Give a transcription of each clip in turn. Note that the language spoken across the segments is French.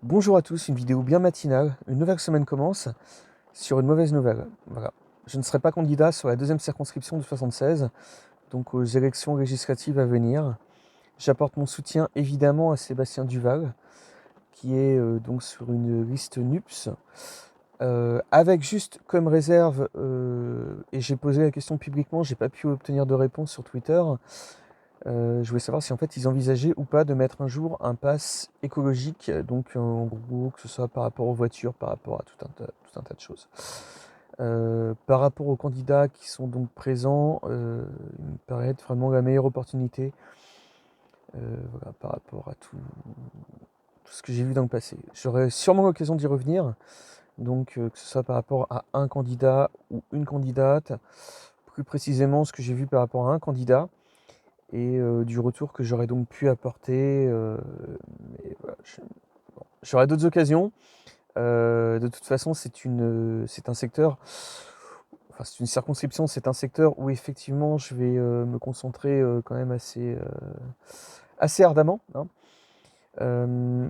Bonjour à tous, une vidéo bien matinale. Une nouvelle semaine commence sur une mauvaise nouvelle. Voilà. Je ne serai pas candidat sur la deuxième circonscription de 76, donc aux élections législatives à venir. J'apporte mon soutien évidemment à Sébastien Duval, qui est donc sur une liste NUPS, avec juste comme réserve, et j'ai posé la question publiquement, j'ai pas pu obtenir de réponse sur Twitter. Je voulais savoir si en fait ils envisageaient ou pas de mettre un jour un pass écologique, donc en gros que ce soit par rapport aux voitures, par rapport à tout un tas de choses. Par rapport aux candidats qui sont donc présents, il me paraît être vraiment la meilleure opportunité, voilà, par rapport à tout ce que j'ai vu dans le passé. J'aurai sûrement l'occasion d'y revenir, donc que ce soit par rapport à un candidat ou une candidate, plus précisément ce que j'ai vu par rapport à un candidat, et du retour que j'aurais donc pu apporter. Mais voilà, bon, j'aurai d'autres occasions. De toute façon, c'est un secteur, enfin c'est une circonscription, c'est un secteur où effectivement je vais me concentrer quand même assez ardemment, hein.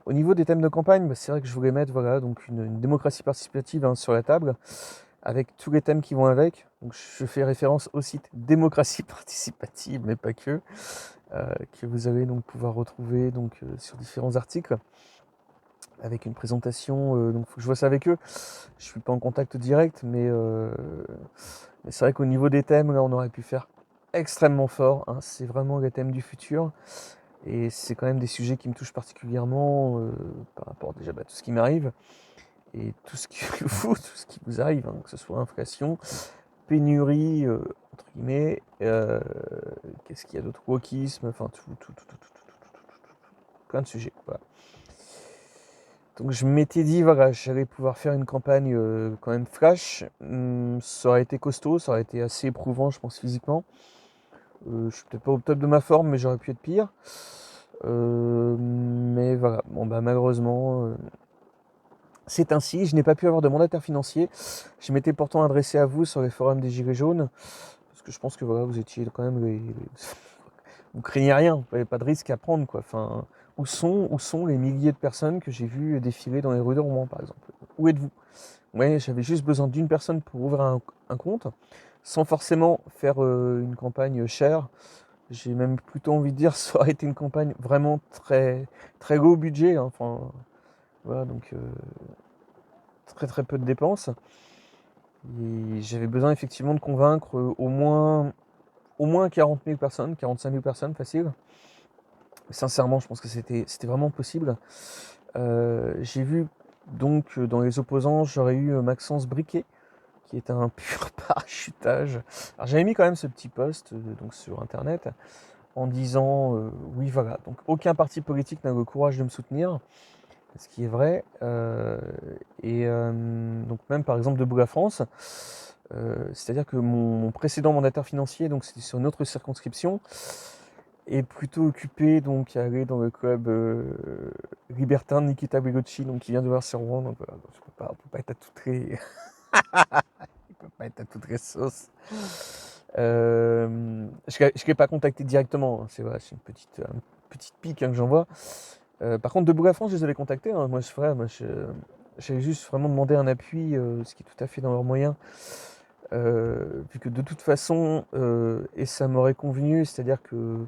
Au niveau des thèmes de campagne, bah, c'est vrai que je voulais mettre voilà, donc une démocratie participative, hein, sur la table, avec tous les thèmes qui vont avec. Donc je fais référence au site démocratie participative, mais pas que vous allez donc pouvoir retrouver donc, sur différents articles, avec une présentation. Donc il faut que je vois ça avec eux. Je suis pas en contact direct, mais c'est vrai qu'au niveau des thèmes, là, on aurait pu faire extrêmement fort, hein. C'est vraiment les thèmes du futur. Et c'est quand même des sujets qui me touchent particulièrement, par rapport déjà à tout ce qui m'arrive et tout ce qui vous, tout ce qui vous arrive, hein, que ce soit inflation, pénurie, entre guillemets, qu'est-ce qu'il y a d'autre, wokisme, enfin plein de sujets. Voilà. Donc je m'étais dit, voilà, j'allais pouvoir faire une campagne quand même flash. Ça aurait été costaud, ça aurait été assez éprouvant, je pense, physiquement. Je suis peut-être pas au top de ma forme, mais j'aurais pu être pire. Mais voilà, bon bah malheureusement, c'est ainsi. Je n'ai pas pu avoir de mandataire financier. Je m'étais pourtant adressé à vous sur les forums des Gilets jaunes, parce que je pense que voilà, vous étiez quand même vous craignez rien, vous n'avez pas de risque à prendre, quoi. Enfin, où sont les milliers de personnes que j'ai vues défiler dans les rues de Rouen, par exemple? Où êtes-vous? Ouais, j'avais juste besoin d'une personne pour ouvrir un compte, sans forcément faire une campagne chère. J'ai même plutôt envie de dire, ça aurait été une campagne vraiment très, très low budget, hein. Enfin, voilà, donc très très peu de dépenses. Et j'avais besoin effectivement de convaincre au moins 40 000 personnes, 45 000 personnes, facile. Sincèrement, je pense que c'était vraiment possible. J'ai vu donc dans les opposants, j'aurais eu Maxence Briquet, qui est un pur parachutage. Alors j'avais mis quand même ce petit post donc sur internet en disant oui voilà, donc aucun parti politique n'a le courage de me soutenir, ce qui est vrai. Et donc même par exemple debout la France, c'est-à-dire que mon précédent mandataire financier, donc c'était sur une autre circonscription, est plutôt occupé donc à aller dans le club libertin de Nikita Bellucci, donc qui vient de voir sur Rouen. Donc voilà, donc on peut pas être à toutes les, il peut pas être à toutes les sauces. Je l'ai pas contacté directement, hein, c'est vrai, c'est une petite pique, hein, que j'envoie. Par contre, Debout la France, je les avais contactés, hein. J'avais juste vraiment demandé un appui, ce qui est tout à fait dans leurs moyens, vu que de toute façon, et ça m'aurait convenu, c'est-à-dire que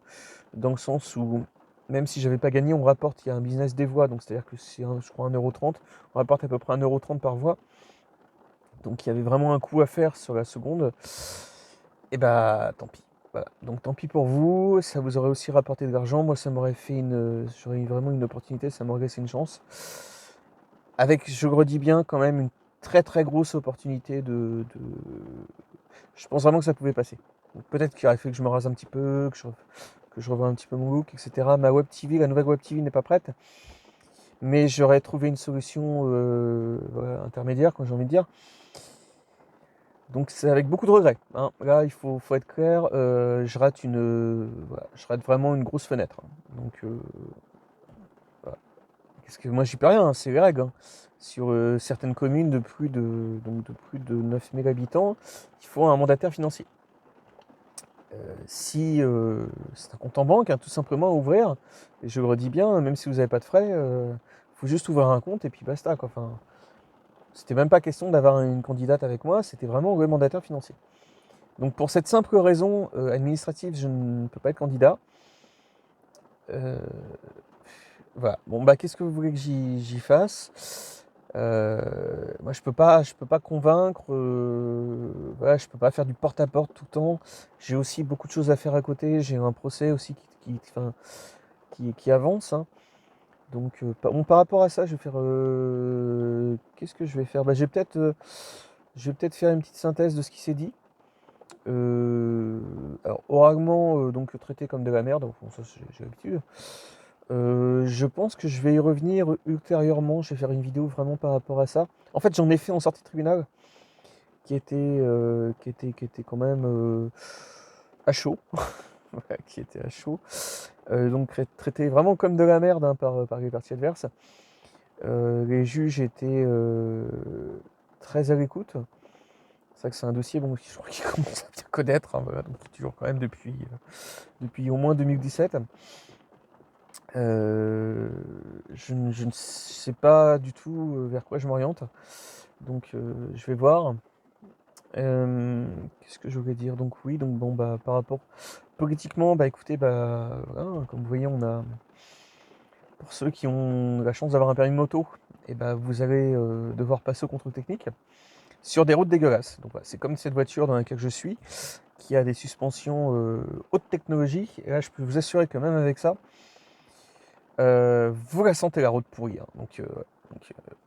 dans le sens où même si j'avais pas gagné, on rapporte, il y a un business des voix, donc c'est-à-dire que c'est, je crois, 1,30 €, on rapporte à peu près 1,30 € par voix, donc il y avait vraiment un coup à faire sur la seconde, et bah tant pis. Voilà. Donc tant pis pour vous, ça vous aurait aussi rapporté de l'argent, moi ça m'aurait fait j'aurais eu vraiment une opportunité, ça m'aurait laissé une chance. Avec, je le redis bien, quand même une très très grosse opportunité je pense vraiment que ça pouvait passer. Donc peut-être qu'il aurait fallu que je me rase un petit peu, que je revoie un petit peu mon look, etc. Ma web TV, la nouvelle web TV n'est pas prête, mais j'aurais trouvé une solution voilà, intermédiaire, quand j'ai envie de dire. Donc c'est avec beaucoup de regrets, hein. Là, il faut être clair, voilà, je rate vraiment une grosse fenêtre, hein. Donc voilà. Parce que moi, j'y peux rien, hein, c'est les règles, hein. Sur certaines communes de plus de 9 000 habitants, il faut un mandataire financier. Si c'est un compte en banque, hein, tout simplement à ouvrir, et je le redis bien, même si vous n'avez pas de frais, faut juste ouvrir un compte et puis basta, quoi. Enfin, c'était même pas question d'avoir une candidate avec moi, c'était vraiment le mandataire financier. Donc pour cette simple raison administrative, je ne peux pas être candidat. Voilà. Bon bah qu'est-ce que vous voulez que j'y fasse? Moi je peux pas convaincre, voilà, je peux pas faire du porte-à-porte tout le temps. J'ai aussi beaucoup de choses à faire à côté. J'ai un procès aussi qui avance, hein. Donc bon, par rapport à ça, je vais faire. Qu'est-ce que je vais faire? Bah, je vais peut-être faire une petite synthèse de ce qui s'est dit. Alors oralement, donc traité comme de la merde. Bon, ça j'ai l'habitude. Je pense que je vais y revenir ultérieurement. Je vais faire une vidéo vraiment par rapport à ça. En fait, j'en ai fait en sortie de tribunal, qui était quand même à chaud. Voilà, qui était à chaud. Donc traité vraiment comme de la merde, hein, par les parties adverses. Les juges étaient très à l'écoute. C'est vrai que c'est un dossier, bon, je crois qu'ils commencent à bien connaître, hein, voilà, donc qui toujours quand même depuis au moins 2017. Je ne sais pas du tout vers quoi je m'oriente, donc je vais voir. Qu'est-ce que je voulais dire? Donc oui, donc bon, bah par rapport politiquement, bah écoutez, bah voilà, comme vous voyez, on a, pour ceux qui ont la chance d'avoir un permis de moto, et bah vous allez devoir passer au contrôle technique sur des routes dégueulasses. Donc voilà, c'est comme cette voiture dans laquelle je suis, qui a des suspensions haute technologie. Et là, je peux vous assurer que même avec ça, vous la sentez la route pourrie, hein. Non,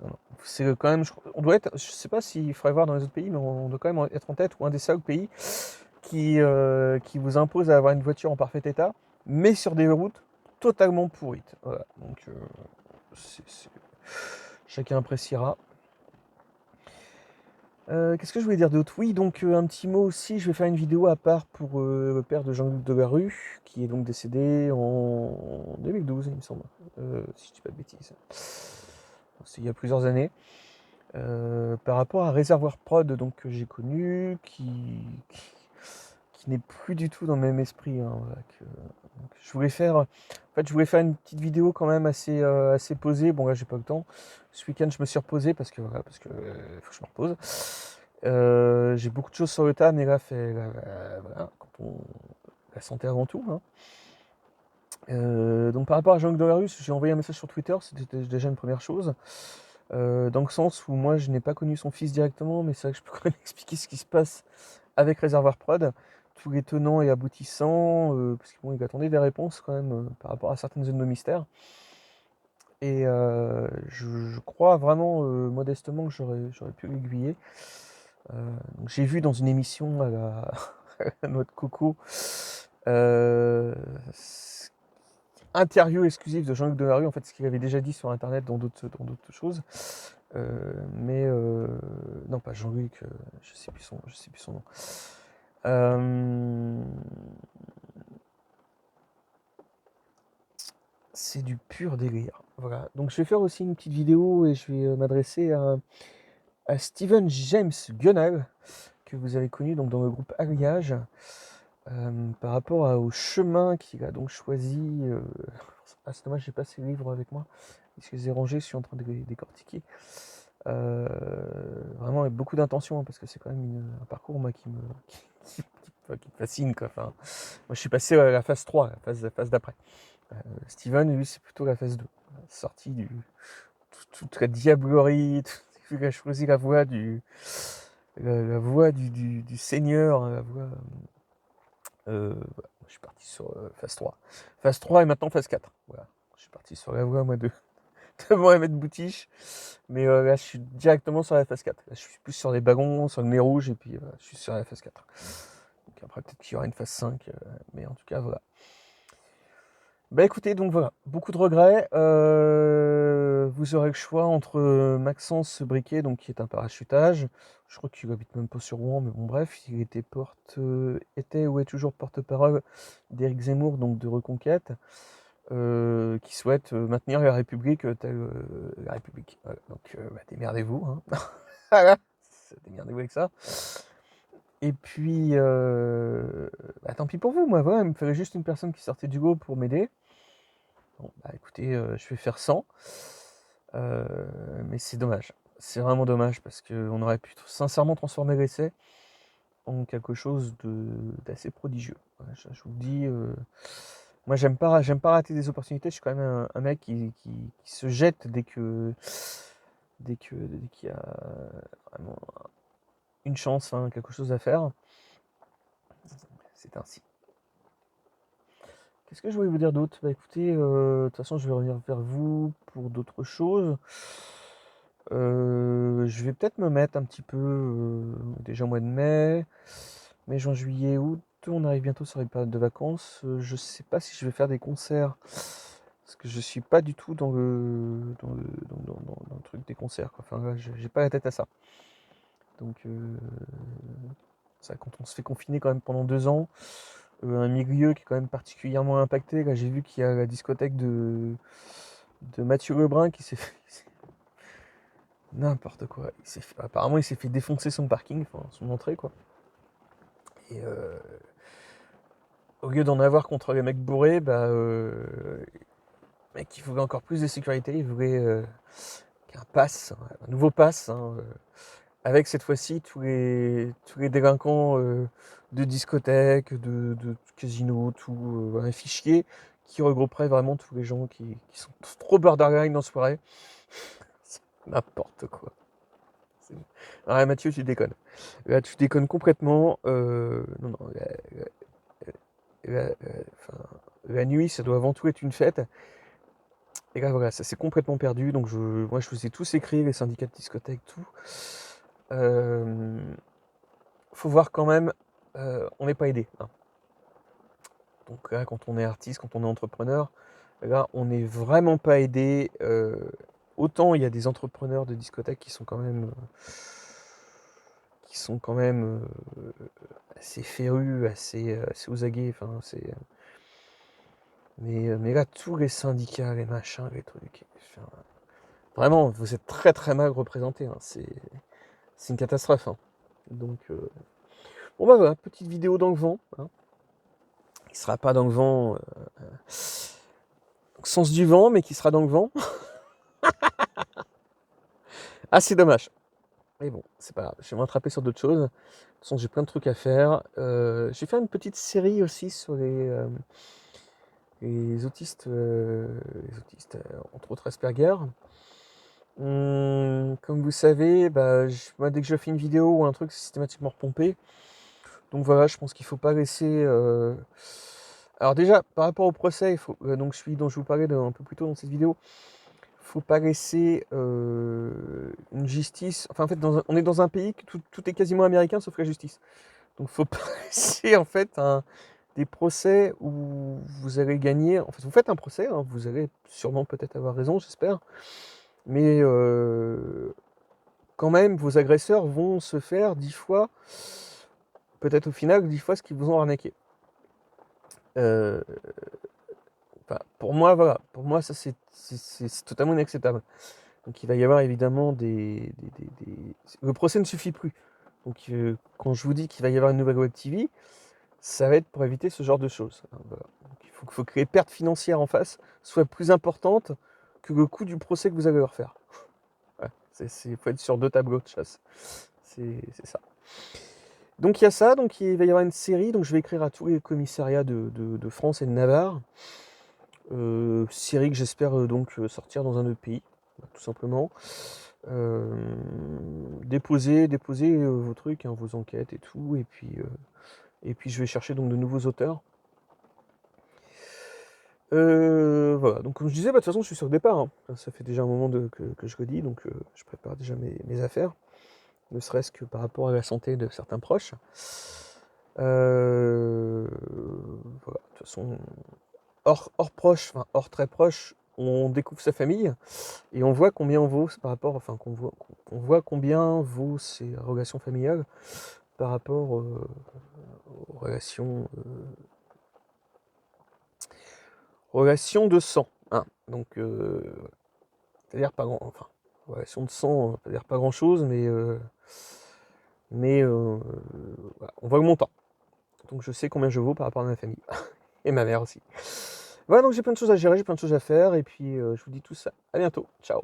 non. C'est quand même, on doit être, je sais pas s'il faudrait voir dans les autres pays, mais on doit quand même être en tête ou un des seuls pays qui vous impose à avoir une voiture en parfait état, mais sur des routes totalement pourrites. Voilà. Donc chacun appréciera. Qu'est-ce que je voulais dire d'autre? Oui, donc un petit mot aussi, je vais faire une vidéo à part pour le père de Jean-Luc Delarue, qui est donc décédé en 2012, il me semble, si je dis pas de bêtises. C'est il y a plusieurs années. Par rapport à Réservoir Prod, donc, que j'ai connu, qui n'est plus du tout dans le même esprit, hein, voilà, donc je voulais faire une petite vidéo quand même assez posée. Bon là j'ai pas le temps. Ce week-end je me suis reposé parce que faut que je me repose. J'ai beaucoup de choses sur le tas, mais là voilà, la santé avant tout, hein. Donc par rapport à Jean-Luc Delarue, j'ai envoyé un message sur Twitter, c'était déjà une première chose. Dans le sens où moi je n'ai pas connu son fils directement, mais c'est vrai que je peux quand même expliquer ce qui se passe avec Réservoir Prod, tous les tenants et aboutissants, parce qu'il attendait des réponses quand même par rapport à certaines zones de mystère. Et je crois vraiment modestement que j'aurais pu l'aiguiller. Donc j'ai vu dans une émission à la à Noix de Coco, interview exclusive de Jean-Luc Delarue, en fait, ce qu'il avait déjà dit sur internet dans d'autres choses. Mais non, pas Jean-Luc, je sais plus son nom. C'est du pur délire. Voilà. Donc je vais faire aussi une petite vidéo et je vais m'adresser à Steven James Gunnell, que vous avez connu donc dans le groupe Alliage, par rapport au chemin qu'il a donc choisi. Ah, c'est dommage, j'ai pas ces livres avec moi. Parce que je les ai rangés, je suis en train de les décortiquer. Vraiment avec beaucoup d'intention, hein, parce que c'est quand même un parcours moi, qui me fascine, quoi. Enfin, moi je suis passé à la phase 3, la phase d'après. Steven, lui, c'est plutôt la phase 2. Sortie toute la diablerie, il a choisi la voie du Seigneur, la voie. Voilà. Je suis parti sur phase 3. Phase 3 et maintenant phase 4. Voilà. Je suis parti sur la voie, moi, de Mohamed Boutiche. Mais là, je suis directement sur la phase 4. Là, je suis plus sur les ballons, sur le nez rouge, et puis je suis sur la phase 4. Donc après, peut-être qu'il y aura une phase 5, mais en tout cas, voilà. Bah écoutez, donc voilà, beaucoup de regrets. Vous aurez le choix entre Maxence Briquet, donc qui est un parachutage. Je crois qu'il habite même pas sur Rouen, mais bon bref, il était ou est toujours porte-parole d'Éric Zemmour, donc de Reconquête, qui souhaite maintenir la République telle la République. Voilà, donc démerdez-vous, hein. Voilà, démerdez-vous avec ça. Et puis, tant pis pour vous, moi, voilà, il me fallait juste une personne qui sortait du lot pour m'aider. Bon, bah écoutez, je vais faire 100. Mais c'est dommage. C'est vraiment dommage parce qu'on aurait pu sincèrement transformer l'essai en quelque chose d'assez prodigieux. Voilà, je vous le dis, moi j'aime pas rater des opportunités. Je suis quand même un mec qui se jette dès qu'il y a vraiment une chance, hein, quelque chose à faire. C'est ainsi. Qu'est-ce que je voulais vous dire d'autre? Bah écoutez, de toute façon je vais revenir vers vous pour d'autres choses. Je vais peut-être me mettre un petit peu, déjà au mois de mai, juin, juillet, août, on arrive bientôt sur les périodes de vacances. Je sais pas si je vais faire des concerts, parce que je suis pas du tout dans le truc des concerts, quoi. Enfin là, j'ai pas la tête à ça. Donc ça, quand on se fait confiner quand même pendant 2 ans, un milieu qui est quand même particulièrement impacté. Là, j'ai vu qu'il y a la discothèque de Mathieu Lebrun qui s'est fait n'importe quoi. Apparemment, il s'est fait défoncer son parking, enfin son entrée, quoi. Et au lieu d'en avoir contre les mecs bourrés, bah, mec, il voulait encore plus de sécurité. Il voulait un pass, un nouveau pass, hein, avec cette fois-ci tous les délinquants de discothèques, de casinos, tout un fichier qui regrouperait vraiment tous les gens qui sont trop borderline en soirée. C'est n'importe quoi. Ah Mathieu, tu déconnes. Là, tu déconnes complètement. Non, non, enfin, la nuit, ça doit avant tout être une fête. Et là, voilà, ça s'est complètement perdu. Donc, moi, je vous ai tous écrit, les syndicats de discothèque, tout. Faut voir quand même, on n'est pas aidé, hein. Donc là, quand on est artiste, quand on est entrepreneur, là, on n'est vraiment pas aidé. Autant il y a des entrepreneurs de discothèques qui sont quand même assez férus, assez aux aguets. Enfin, mais là, tous les syndicats, les machins, les trucs. Enfin, vraiment, vous êtes très très mal représentés, hein. C'est une catastrophe, hein. Donc, bon bah voilà, petite vidéo dans le vent, hein. Qui sera pas dans le vent, sens du vent, mais qui sera dans le vent. Ah, c'est dommage. Mais bon, c'est pas grave, je vais me rattraper sur d'autres choses. De toute façon, j'ai plein de trucs à faire. Je vais faire une petite série aussi sur les autistes, entre autres Asperger. Comme vous savez, bah, moi, dès que je fais une vidéo ou un truc, c'est systématiquement repompé. Donc voilà, je pense qu'il faut pas laisser. Alors déjà, par rapport au procès, donc celui dont je vous parlais un peu plus tôt dans cette vidéo, faut pas laisser une justice. Enfin, en fait, on est dans un pays que tout est quasiment américain sauf la justice. Donc, faut pas laisser en fait des procès où vous allez gagner. En fait, vous faites un procès, hein, vous allez sûrement peut-être avoir raison, j'espère. Mais quand même, vos agresseurs vont se faire 10 fois, peut-être au final, 10 fois ce qu'ils vous ont arnaqué. Enfin, pour moi, voilà. Pour moi, ça, c'est totalement inacceptable. Donc, il va y avoir évidemment le procès ne suffit plus. Donc, quand je vous dis qu'il va y avoir une nouvelle Web TV, ça va être pour éviter ce genre de choses. Voilà. Donc, faut que les pertes financières en face soient plus importantes que le coût du procès que vous allez leur faire. Voilà. Faut être sur 2 tableaux de chasse. C'est ça. Donc il y a ça, donc il va y avoir une série, donc je vais écrire à tous les commissariats de France et de Navarre. Série que j'espère donc sortir dans un autre pays, tout simplement. Déposer vos trucs, hein, vos enquêtes et tout, et puis je vais chercher donc de nouveaux auteurs. Voilà, donc comme je disais, bah, de toute façon je suis sur le départ, hein. Ça fait déjà un moment que je redis, donc je prépare déjà mes affaires, ne serait-ce que par rapport à la santé de certains proches. Voilà, de toute façon, hors proche, enfin hors très proche, on découvre sa famille et on voit combien on vaut par rapport, enfin qu'on voit combien vaut ses relations familiales par rapport aux relations de sang, hein. Donc c'est-à-dire pas grand, enfin relation de sang, c'est-à-dire pas grand chose, mais voilà, on voit le montant. Donc je sais combien je vaux par rapport à ma famille et ma mère aussi. Voilà, donc j'ai plein de choses à gérer, j'ai plein de choses à faire, et puis je vous dis tout ça. À bientôt, ciao.